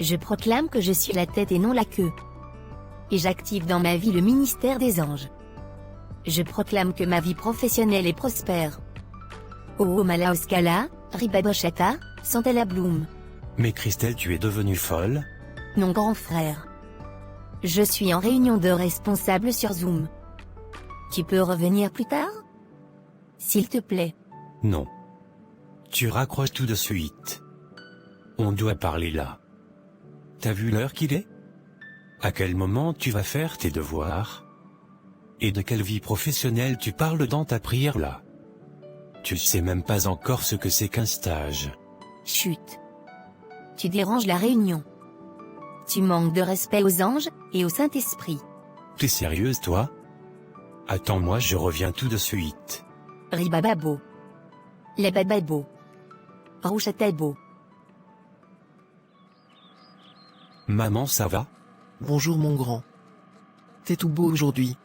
Je proclame que je suis la tête et non la queue. Et j'active dans ma vie le ministère des anges. Je proclame que ma vie professionnelle est prospère. Oh Malaoskala, Ribaboshata, Santala Bloom. Mais Christelle, tu es devenue folle? Non grand frère. Je suis en réunion de responsables sur Zoom. Tu peux revenir plus tard? S'il te plaît. Non. Tu raccroches tout de suite. On doit parler là. T'as vu l'heure qu'il est? À quel moment tu vas faire tes devoirs? Et de quelle vie professionnelle tu parles dans ta prière là? Tu sais même pas encore ce que c'est qu'un stage. Chut. Tu déranges la réunion. Tu manques de respect aux anges, et au Saint-Esprit. T'es sérieuse toi? Attends-moi, je reviens tout de suite. Ribababo. Lebababo. Rouchatabo. Maman, ça va? Bonjour mon grand. T'es tout beau aujourd'hui.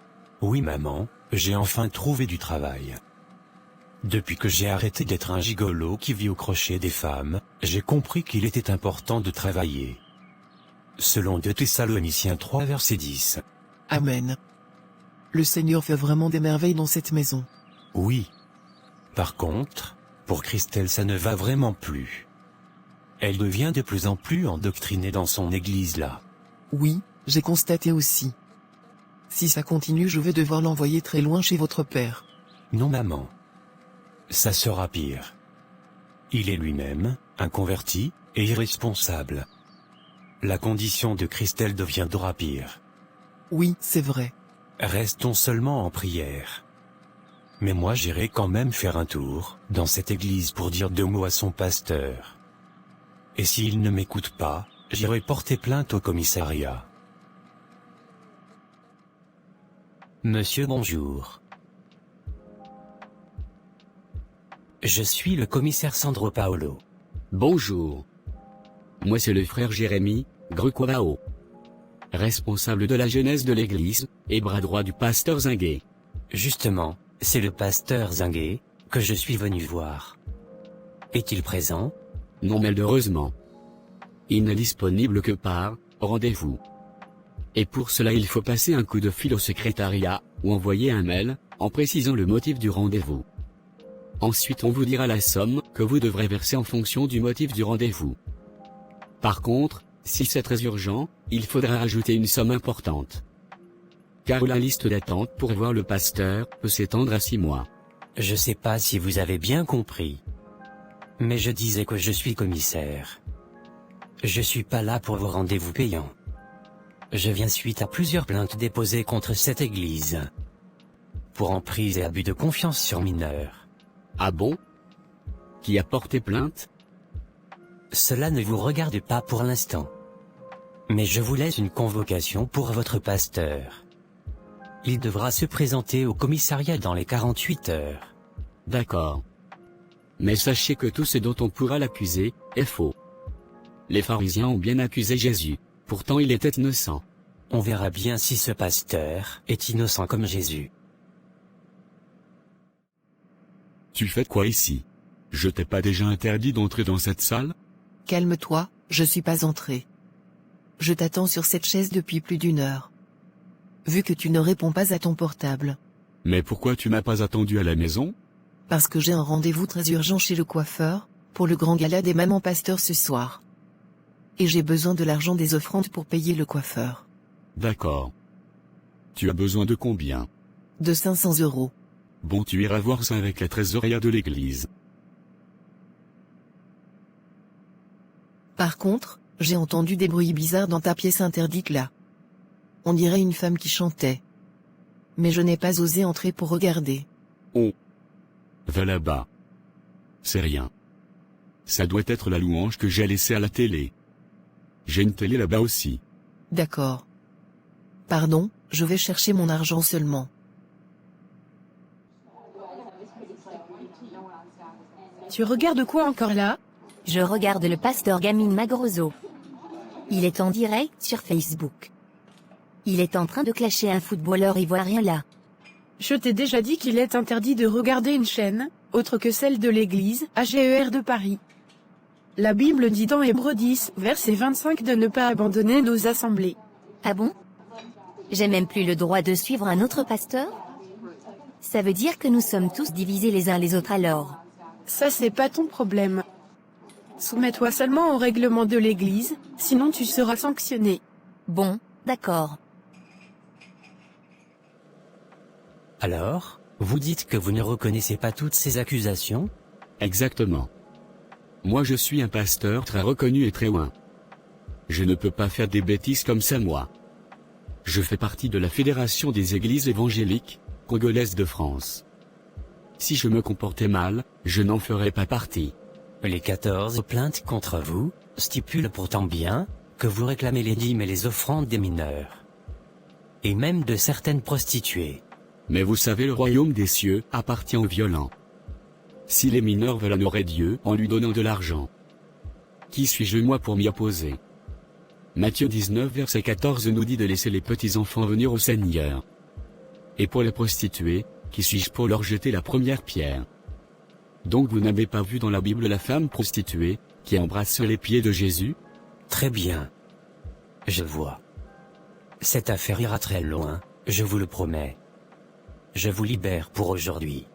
Oui maman, j'ai enfin trouvé du travail. Depuis que j'ai arrêté d'être un gigolo qui vit au crochet des femmes, j'ai compris qu'il était important de travailler. Selon 2 Thessaloniciens 3 verset 10. Amen. Le Seigneur fait vraiment des merveilles dans cette maison. Oui. Par contre, pour Christelle ça ne va vraiment plus. Elle devient de plus en plus endoctrinée dans son église là. Oui, j'ai constaté aussi. Si ça continue, je vais devoir l'envoyer très loin chez votre père. Non maman. Ça sera pire. Il est lui-même, inconverti, et irresponsable. La condition de Christelle deviendra pire. Oui, c'est vrai. Restons seulement en prière. Mais moi j'irai quand même faire un tour, dans cette église pour dire 2 mots à son pasteur. Et s'il ne m'écoute pas, j'irai porter plainte au commissariat. Monsieur bonjour. Je suis le commissaire Sandro Paolo. Bonjour. Moi c'est le frère Jérémy, Grukwao, responsable de la jeunesse de l'église, et bras droit du pasteur Zinguet. Justement, c'est le pasteur Zinguet, que je suis venu voir. Est-il présent? Non malheureusement. Il n'est disponible que par rendez-vous. Et pour cela il faut passer un coup de fil au secrétariat, ou envoyer un mail, en précisant le motif du rendez-vous. Ensuite on vous dira la somme que vous devrez verser en fonction du motif du rendez-vous. Par contre, si c'est très urgent, il faudra rajouter une somme importante. Car la liste d'attente pour voir le pasteur peut s'étendre à 6 mois. Je sais pas si vous avez bien compris. Mais je disais que je suis commissaire. Je suis pas là pour vos rendez-vous payants. Je viens suite à plusieurs plaintes déposées contre cette église. Pour emprise et abus de confiance sur mineurs. Ah bon? Qui a porté plainte? Cela ne vous regarde pas pour l'instant. Mais je vous laisse une convocation pour votre pasteur. Il devra se présenter au commissariat dans les 48 heures. D'accord. Mais sachez que tout ce dont on pourra l'accuser est faux. Les pharisiens ont bien accusé Jésus, pourtant il était innocent. On verra bien si ce pasteur est innocent comme Jésus. Tu fais quoi ici? Je t'ai pas déjà interdit d'entrer dans cette salle? Calme-toi, je suis pas entré. Je t'attends sur cette chaise depuis plus d'1 heure. Vu que tu ne réponds pas à ton portable. Mais pourquoi tu m'as pas attendu à la maison? Parce que j'ai un rendez-vous très urgent chez le coiffeur, pour le grand gala des mamans pasteurs ce soir. Et j'ai besoin de l'argent des offrandes pour payer le coiffeur. D'accord. Tu as besoin de combien? De 500 €. Bon, tu iras voir ça avec la trésorière de l'église. Par contre, j'ai entendu des bruits bizarres dans ta pièce interdite là. On dirait une femme qui chantait. Mais je n'ai pas osé entrer pour regarder. Oh. Va là-bas. C'est rien. Ça doit être la louange que j'ai laissée à la télé. J'ai une télé là-bas aussi. D'accord. Pardon, je vais chercher mon argent seulement. Tu regardes quoi encore là? Je regarde le pasteur Gamine Magroso. Il est en direct sur Facebook. Il est en train de clasher un footballeur ivoirien là. Je t'ai déjà dit qu'il est interdit de regarder une chaîne, autre que celle de l'église, AGER de Paris. La Bible dit dans Hébreux 10, verset 25 de ne pas abandonner nos assemblées. Ah bon? J'ai même plus le droit de suivre un autre pasteur? Ça veut dire que nous sommes tous divisés les uns les autres alors? Ça c'est pas ton problème. Soumets-toi seulement au règlement de l'Église, sinon tu seras sanctionné. Bon, d'accord. Alors, vous dites que vous ne reconnaissez pas toutes ces accusations? Exactement. Moi je suis un pasteur très reconnu et très loin. Je ne peux pas faire des bêtises comme ça moi. Je fais partie de la Fédération des Églises évangéliques congolaises de France. Si je me comportais mal, je n'en ferais pas partie. Les 14 plaintes contre vous stipulent pourtant bien que vous réclamez les dîmes et les offrandes des mineurs. Et même de certaines prostituées. Mais vous savez, le royaume des cieux appartient aux violents. Si les mineurs veulent honorer Dieu en lui donnant de l'argent, qui suis-je moi pour m'y opposer? Matthieu 19 verset 14 nous dit de laisser les petits enfants venir au Seigneur. Et pour les prostituées, qui suis-je pour leur jeter la première pierre? Donc vous n'avez pas vu dans la Bible la femme prostituée, qui embrasse les pieds de Jésus? Très bien. Je vois. Cette affaire ira très loin, je vous le promets. Je vous libère pour aujourd'hui.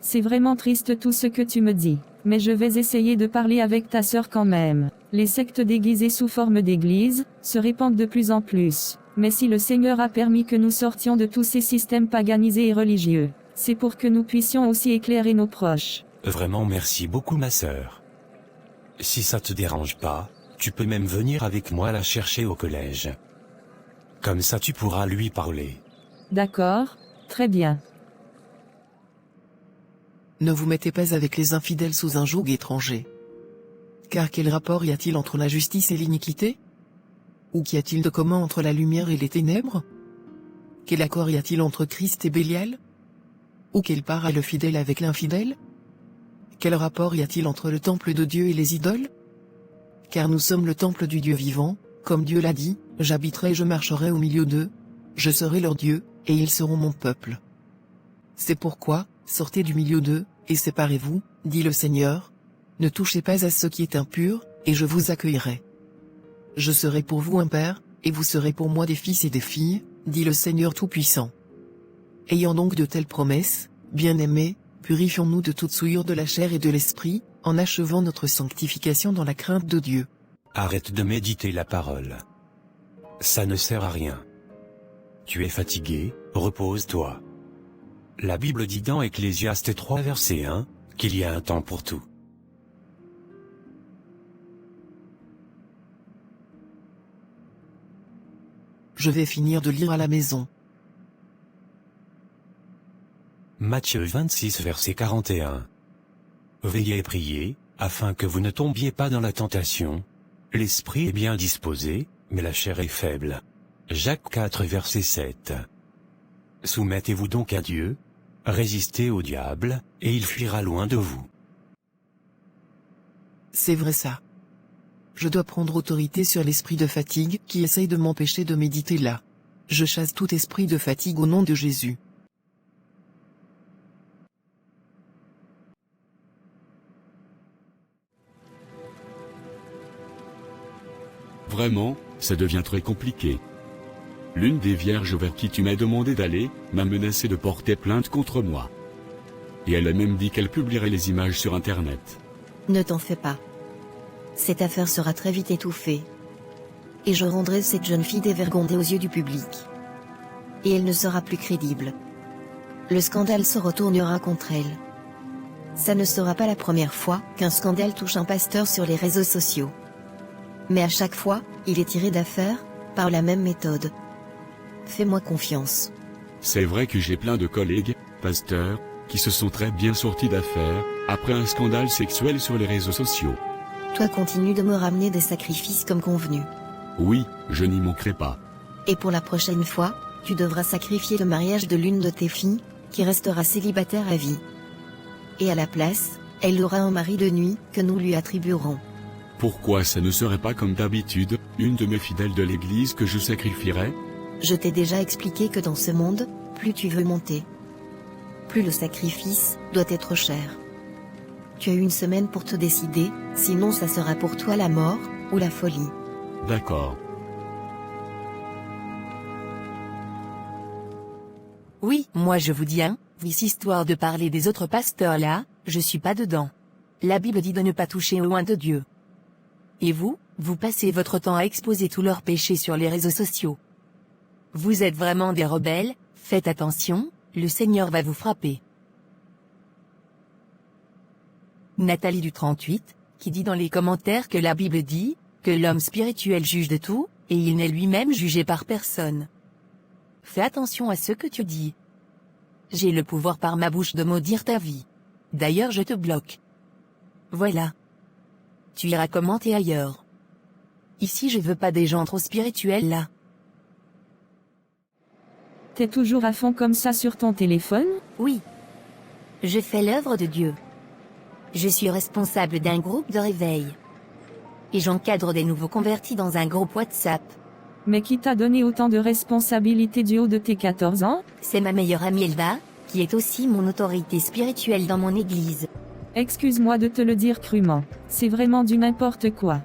C'est vraiment triste tout ce que tu me dis, mais je vais essayer de parler avec ta sœur quand même. Les sectes déguisées sous forme d'église se répandent de plus en plus, mais si le Seigneur a permis que nous sortions de tous ces systèmes paganisés et religieux, c'est pour que nous puissions aussi éclairer nos proches. Vraiment merci beaucoup ma sœur. Si ça te dérange pas, tu peux même venir avec moi la chercher au collège. Comme ça tu pourras lui parler. D'accord, très bien. Ne vous mettez pas avec les infidèles sous un joug étranger. Car quel rapport y a-t-il entre la justice et l'iniquité? Ou qu'y a-t-il de commun entre la lumière et les ténèbres? Quel accord y a-t-il entre Christ et Bélial? Ou quelle part a le fidèle avec l'infidèle? Quel rapport y a-t-il entre le temple de Dieu et les idoles? Car nous sommes le temple du Dieu vivant, comme Dieu l'a dit, j'habiterai et je marcherai au milieu d'eux, je serai leur Dieu, et ils seront mon peuple. C'est pourquoi, sortez du milieu d'eux, et séparez-vous, dit le Seigneur. Ne touchez pas à ce qui est impur, et je vous accueillerai. Je serai pour vous un père, et vous serez pour moi des fils et des filles, dit le Seigneur Tout-Puissant. Ayant donc de telles promesses, bien-aimés, purifions-nous de toute souillure de la chair et de l'esprit, en achevant notre sanctification dans la crainte de Dieu. Arrête de méditer la parole. Ça ne sert à rien. Tu es fatigué, repose-toi. La Bible dit dans Ecclésiaste 3 verset 1, qu'il y a un temps pour tout. Je vais finir de lire à la maison. Matthieu 26 verset 41. Veillez et priez, afin que vous ne tombiez pas dans la tentation. L'esprit est bien disposé, mais la chair est faible. Jacques 4 verset 7. Soumettez-vous donc à Dieu, résistez au diable, et il fuira loin de vous. C'est vrai ça. Je dois prendre autorité sur l'esprit de fatigue qui essaye de m'empêcher de méditer là. Je chasse tout esprit de fatigue au nom de Jésus. Vraiment, ça devient très compliqué. L'une des vierges vers qui tu m'as demandé d'aller, m'a menacé de porter plainte contre moi. Et elle a même dit qu'elle publierait les images sur Internet. Ne t'en fais pas. Cette affaire sera très vite étouffée. Et je rendrai cette jeune fille dévergondée aux yeux du public. Et elle ne sera plus crédible. Le scandale se retournera contre elle. Ça ne sera pas la première fois qu'un scandale touche un pasteur sur les réseaux sociaux. Mais à chaque fois, il est tiré d'affaire, par la même méthode. Fais-moi confiance. C'est vrai que j'ai plein de collègues, pasteurs, qui se sont très bien sortis d'affaires, après un scandale sexuel sur les réseaux sociaux. Toi continue de me ramener des sacrifices comme convenu. Oui, je n'y manquerai pas. Et pour la prochaine fois, tu devras sacrifier le mariage de l'une de tes filles, qui restera célibataire à vie. Et à la place, elle aura un mari de nuit, que nous lui attribuerons. Pourquoi ça ne serait pas comme d'habitude, une de mes fidèles de l'église que je sacrifierais? Je t'ai déjà expliqué que dans ce monde, plus tu veux monter, plus le sacrifice doit être cher. Tu as 1 semaine pour te décider, sinon ça sera pour toi la mort, ou la folie. D'accord. Oui, moi je vous dis vice histoire de parler des autres pasteurs là, je suis pas dedans. La Bible dit de ne pas toucher au oint de Dieu. Et vous passez votre temps à exposer tous leurs péchés sur les réseaux sociaux. Vous êtes vraiment des rebelles, faites attention, le Seigneur va vous frapper. Nathalie du 38, qui dit dans les commentaires que la Bible dit, que l'homme spirituel juge de tout, et il n'est lui-même jugé par personne. Fais attention à ce que tu dis. J'ai le pouvoir par ma bouche de maudire ta vie. D'ailleurs je te bloque. Voilà. Tu iras commenter ailleurs. Ici je veux pas des gens trop spirituels là. T'es toujours à fond comme ça sur ton téléphone? Oui. Je fais l'œuvre de Dieu. Je suis responsable d'un groupe de réveil. Et j'encadre des nouveaux convertis dans un groupe WhatsApp. Mais qui t'a donné autant de responsabilités du haut de tes 14 ans? C'est ma meilleure amie Elva, qui est aussi mon autorité spirituelle dans mon église. Excuse-moi de te le dire crûment. C'est vraiment du n'importe quoi.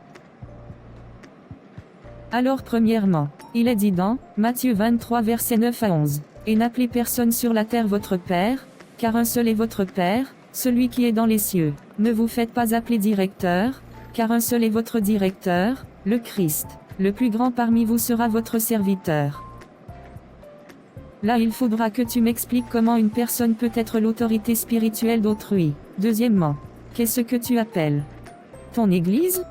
Alors premièrement, il est dit dans Matthieu 23 versets 9 à 11. Et n'appelez personne sur la terre votre Père, car un seul est votre Père, celui qui est dans les cieux. Ne vous faites pas appeler directeur, car un seul est votre directeur, le Christ. Le plus grand parmi vous sera votre serviteur. Là il faudra que tu m'expliques comment une personne peut être l'autorité spirituelle d'autrui. Deuxièmement, qu'est-ce que tu appelles ton église?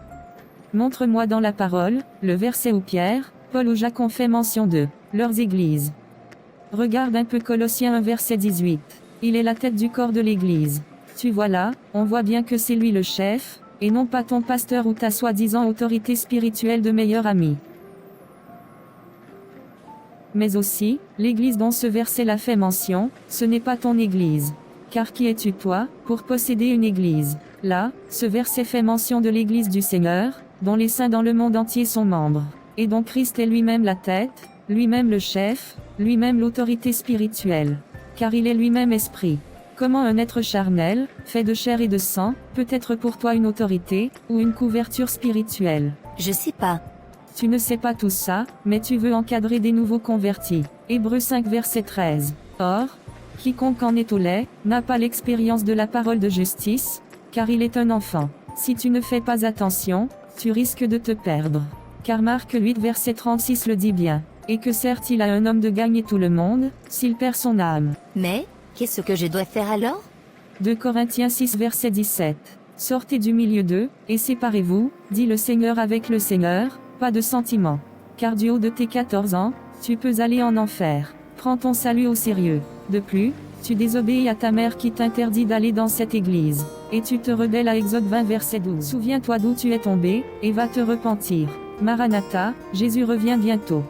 Montre-moi dans la parole, le verset où Pierre, Paul ou Jacques ont fait mention de leurs églises. Regarde un peu Colossiens 1 verset 18. Il est la tête du corps de l'église. Tu vois là, on voit bien que c'est lui le chef, et non pas ton pasteur ou ta soi-disant autorité spirituelle de meilleur ami. Mais aussi, l'église dont ce verset l'a fait mention, ce n'est pas ton église. Car qui es-tu toi, pour posséder une église? Là, ce verset fait mention de l'église du Seigneur, dont les saints dans le monde entier sont membres. Et dont Christ est lui-même la tête, lui-même le chef, lui-même l'autorité spirituelle. Car il est lui-même esprit. Comment un être charnel, fait de chair et de sang, peut être pour toi une autorité, ou une couverture spirituelle? Je sais pas. Tu ne sais pas tout ça, mais tu veux encadrer des nouveaux convertis. Hébreux 5 verset 13. Or, quiconque en est au lait, n'a pas l'expérience de la parole de justice, car il est un enfant. Si tu ne fais pas attention, tu risques de te perdre. Car Marc 8 verset 36 le dit bien. Et que sert-il à un homme de gagner tout le monde, s'il perd son âme? Mais, qu'est-ce que je dois faire alors? 2 Corinthiens 6 verset 17. Sortez du milieu d'eux, et séparez-vous, dit le Seigneur avec le Seigneur, pas de sentiments. Car du haut de tes 14 ans, tu peux aller en enfer. Prends ton salut au sérieux. De plus, tu désobéis à ta mère qui t'interdit d'aller dans cette église. Et tu te rebelles à Exode 20 verset 12. Souviens-toi d'où tu es tombé, et va te repentir. Maranatha, Jésus revient bientôt.